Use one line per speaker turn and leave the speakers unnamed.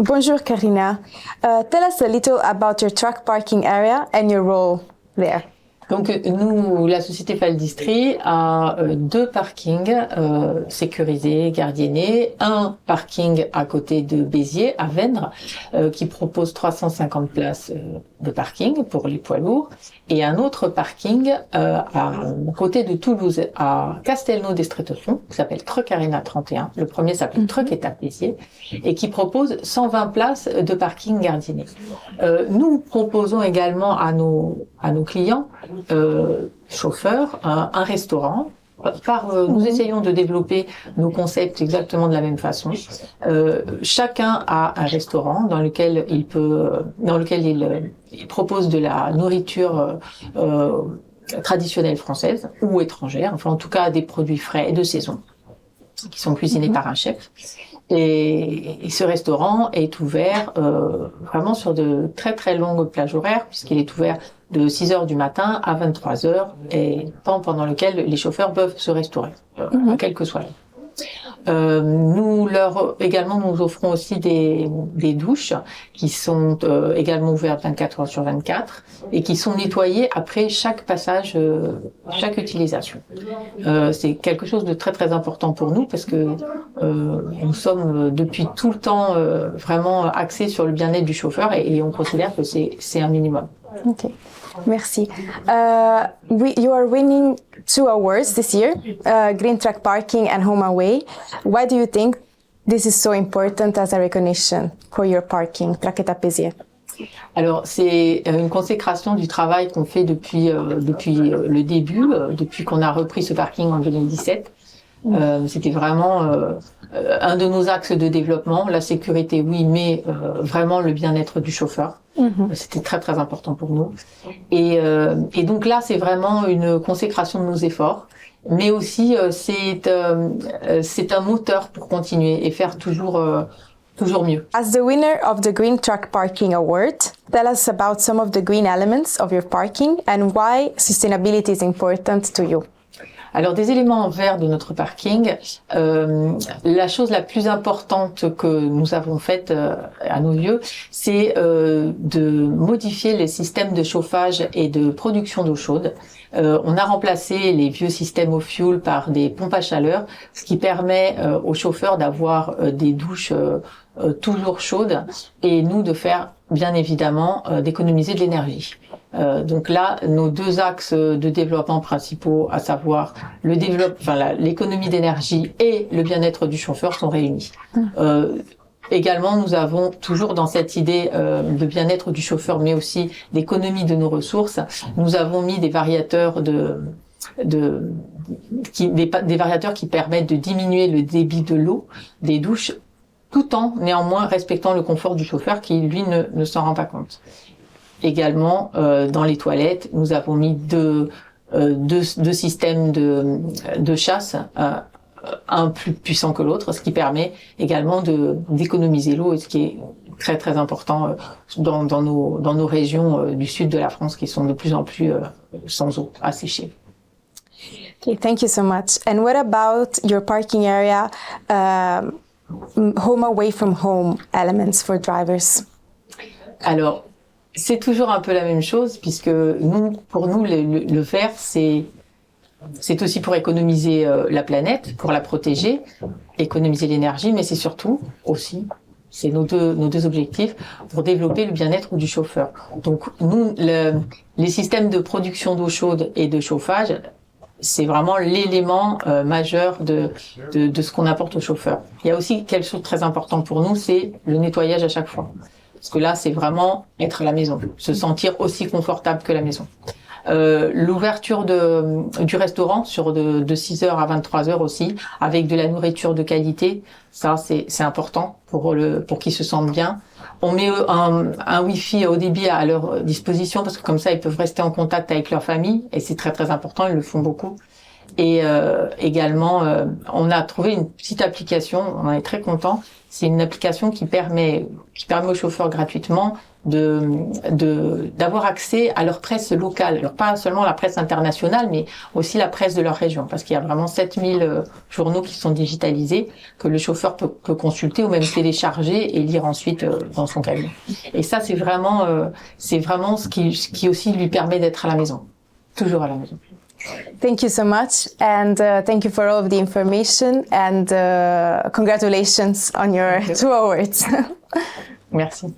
Bonjour Karina. Tell us a little about your truck parking area and your role there.
Donc nous, la société Faldistri a deux parkings sécurisés, gardiennés, un parking à côté de Béziers, à Vendre, qui propose 350 places de parking pour les poids lourds, et un autre parking à côté de Toulouse, à Castelnau-d'Estrétefond, qui s'appelle Truck Arena 31. Le premier s'appelle Truck Étape Béziers, et qui propose 120 places de parking gardiennés. Nous proposons également à nos clients chauffeurs, un restaurant. Nous essayons de développer nos concepts exactement de la même façon. Chacun a un restaurant dans lequel il propose de la nourriture traditionnelle française ou étrangère, enfin en tout cas des produits frais et de saison qui sont cuisinés par un chef. Et ce restaurant est ouvert vraiment sur de très très longues plages horaires, puisqu'il est ouvert de 6h du matin à 23h, et temps pendant lequel les chauffeurs peuvent se restaurer, quel que soit l'heure. Nous offrons aussi des douches qui sont également ouvertes 24 heures sur 24 et qui sont nettoyées après chaque passage, chaque utilisation. C'est quelque chose de très très important pour nous parce que nous sommes depuis tout le temps vraiment axés sur le bien-être du chauffeur et on considère que c'est un minimum.
Okay. Merci. You are winning 2 awards this year, Green Truck Parking and Home Away. Why do you think this is so important as a recognition for your parking, Truck Étape Béziers?
Alors, c'est une consécration du travail qu'on fait depuis le début, depuis qu'on a repris ce parking en 2017. C'était vraiment un de nos axes de développement, la sécurité, oui, mais vraiment le bien-être du chauffeur. C'était très très important pour nous. Et donc là, c'est vraiment une consécration de nos efforts, mais aussi c'est un moteur pour continuer et faire toujours mieux.
As the winner of the Green Truck Parking Award, tell us about some of the green elements of your parking and why sustainability is important to you.
Alors, des éléments verts de notre parking, la chose la plus importante que nous avons faite à nos yeux, c'est de modifier les systèmes de chauffage et de production d'eau chaude. On a remplacé les vieux systèmes au fioul par des pompes à chaleur, ce qui permet aux chauffeurs d'avoir des douches toujours chaudes et nous de faire, bien évidemment, d'économiser de l'énergie. Donc là, nos deux axes de développement principaux, à savoir l'économie d'énergie et le bien-être du chauffeur, sont réunis. Également, nous avons toujours dans cette idée de bien-être du chauffeur, mais aussi d'économie de nos ressources, nous avons mis des variateurs des variateurs qui permettent de diminuer le débit de l'eau des douches, tout en néanmoins respectant le confort du chauffeur qui, lui, ne s'en rend pas compte. Également, dans les toilettes, nous avons mis deux systèmes de chasse, un plus puissant que l'autre, ce qui permet également d'économiser l'eau, et ce qui est très très important dans nos régions du sud de la France qui sont de plus en plus sans eau, asséchées.
Okay, thank you so much. And what about your parking area, home away from home elements for drivers?
Alors, c'est toujours un peu la même chose, puisque pour nous, le vert, c'est aussi pour économiser la planète, pour la protéger, économiser l'énergie, mais c'est surtout aussi, c'est nos deux objectifs, pour développer le bien-être du chauffeur. Donc nous, les systèmes de production d'eau chaude et de chauffage, c'est vraiment l'élément majeur de ce qu'on apporte au chauffeur. Il y a aussi quelque chose de très important pour nous, c'est le nettoyage à chaque fois. Parce que là, c'est vraiment être à la maison, se sentir aussi confortable que la maison. L'ouverture du restaurant de 6h à 23h aussi, avec de la nourriture de qualité, ça c'est important pour qu'ils se sentent bien. On met un Wi-Fi haut débit à leur disposition parce que comme ça ils peuvent rester en contact avec leur famille et c'est très très important, ils le font beaucoup. Et également, on a trouvé une petite application, on en est très content. C'est une application qui permet aux chauffeurs gratuitement d'avoir accès à leur presse locale. Alors, pas seulement la presse internationale, mais aussi la presse de leur région, parce qu'il y a vraiment 7000 journaux qui sont digitalisés, que le chauffeur peut consulter ou même télécharger et lire ensuite dans son camion. Et ça, c'est vraiment ce qui aussi lui permet d'être à la maison. Toujours à la maison.
Thank you so much, and thank you for all of the information, and congratulations on your 2 awards.
Merci.